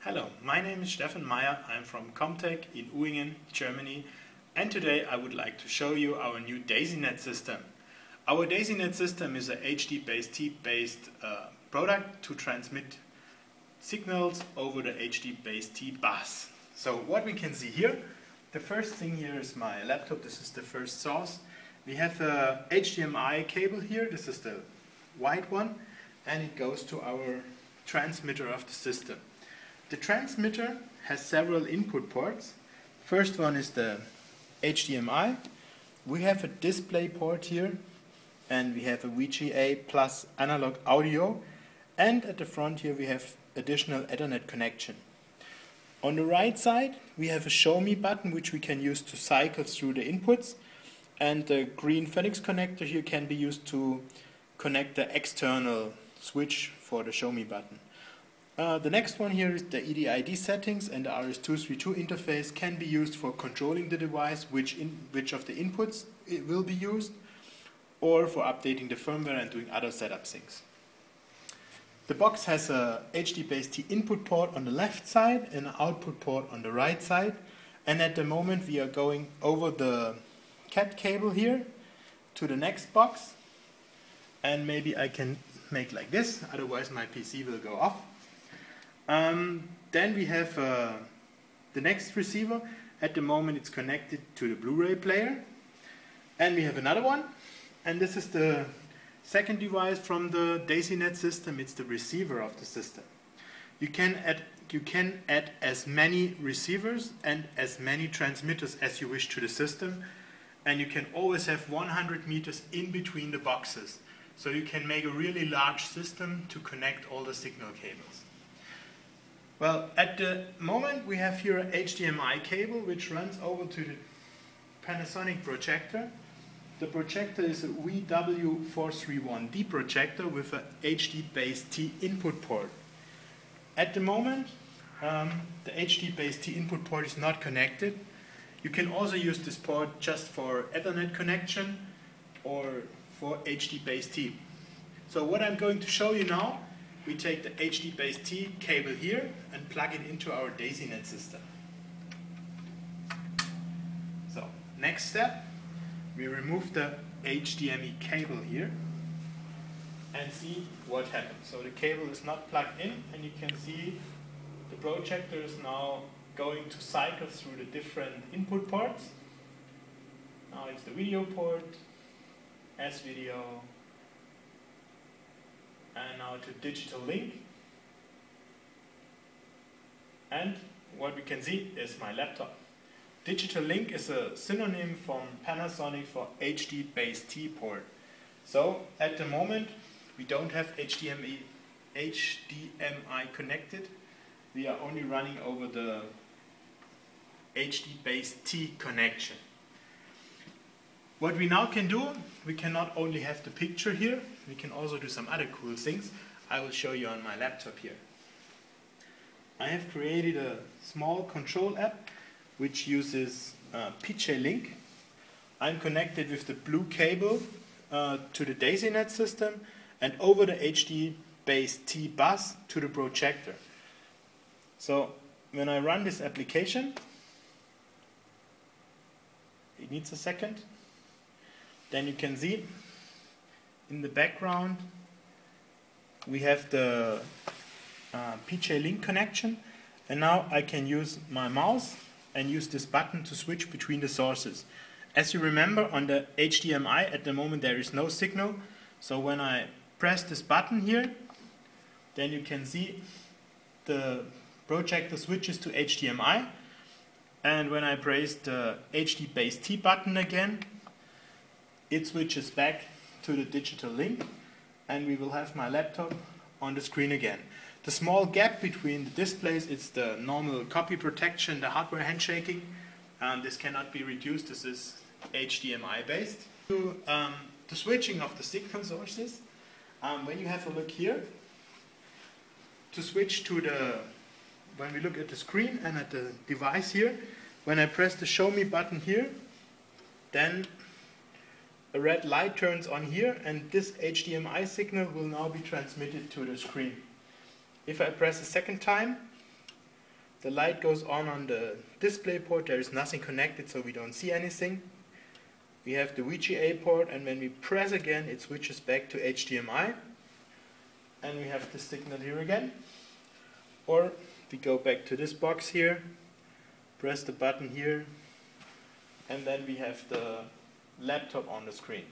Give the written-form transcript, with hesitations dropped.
Hello, my name is Stefan Meyer. I'm from COMM-TEC in Uingen, Germany, and today I would like to show you our new DaisyNET system. Our DaisyNET system is a HD-BaseT based product to transmit signals over the HD-BaseT bus. So what we can see here, the first thing here is my laptop. This is the first source. We have a HDMI cable here. This is the white one, and it goes to our transmitter of the system. The transmitter has several input ports. First one is the HDMI. We have a display port here, and we have a VGA plus analog audio, and at the front here we have additional Ethernet connection. On the right side we have a show me button which we can use to cycle through the inputs, and the green Phoenix connector here can be used to connect the external switch for the show me button. The next one here is the EDID settings, and the RS-232 interface can be used for controlling the device, which of the inputs it will be used, or for updating the firmware and doing other setup things. The box has a HD-BaseT input port on the left side and an output port on the right side, and at the moment we are going over the CAT cable here to the next box, and maybe I can make like this, otherwise my PC will go off. Then we have the next receiver. At the moment it's connected to the Blu-ray player, and we have another one, and this is the second device from the DaisyNET system. It's the receiver of the system. You can add as many receivers and as many transmitters as you wish to the system, and you can always have 100 meters in between the boxes, so you can make a really large system to connect all the signal cables. Well, at the moment we have here an HDMI cable which runs over to the Panasonic projector. The projector is a VW431D projector with a HD-BaseT input port. At the moment the HD-BaseT input port is not connected. You can also use this port just for Ethernet connection or for HD-BaseT. So what I'm going to show you now, we take the HD-BaseT cable here and plug it into our DaisyNET system. So, next step, we remove the HDMI cable here and see what happens. So the cable is not plugged in, and you can see the projector is now going to cycle through the different input ports. Now it's the video port, S-video, and now to digital link, and what we can see is my laptop. Digital link is a synonym from Panasonic for HD-BaseT port. So at the moment we don't have HDMI connected. We are only running over the HD-BaseT connection. What we now can do, we can not only have the picture here, we can also do some other cool things. I will show you on my laptop here. I have created a small control app which uses PJ-Link. I'm connected with the blue cable to the DaisyNET system and over the HD-BaseT bus to the projector. So when I run this application, it needs a second. Then you can see in the background we have the PJ-Link connection, and now I can use my mouse and use this button to switch between the sources. As you remember, on the HDMI at the moment there is no signal, so when I press this button here, then you can see the projector switches to HDMI, and when I press the HD-BaseT button again, it switches back to the digital link, and we will have my laptop on the screen again. The small gap between the displays is the normal copy protection, the hardware handshaking, and this cannot be reduced. This is HDMI based. To the switching of the signal sources, when you have a look here, to switch to the, when we look at the screen and at the device here, when I press the show me button here, then a red light turns on here, and this HDMI signal will now be transmitted to the screen. If I press a second time, the light goes on the display port. There is nothing connected, so we don't see anything. We have the VGA port, and when we press again, it switches back to HDMI. And we have the signal here again. Or we go back to this box here, press the button here, and then we have the laptop on the screen.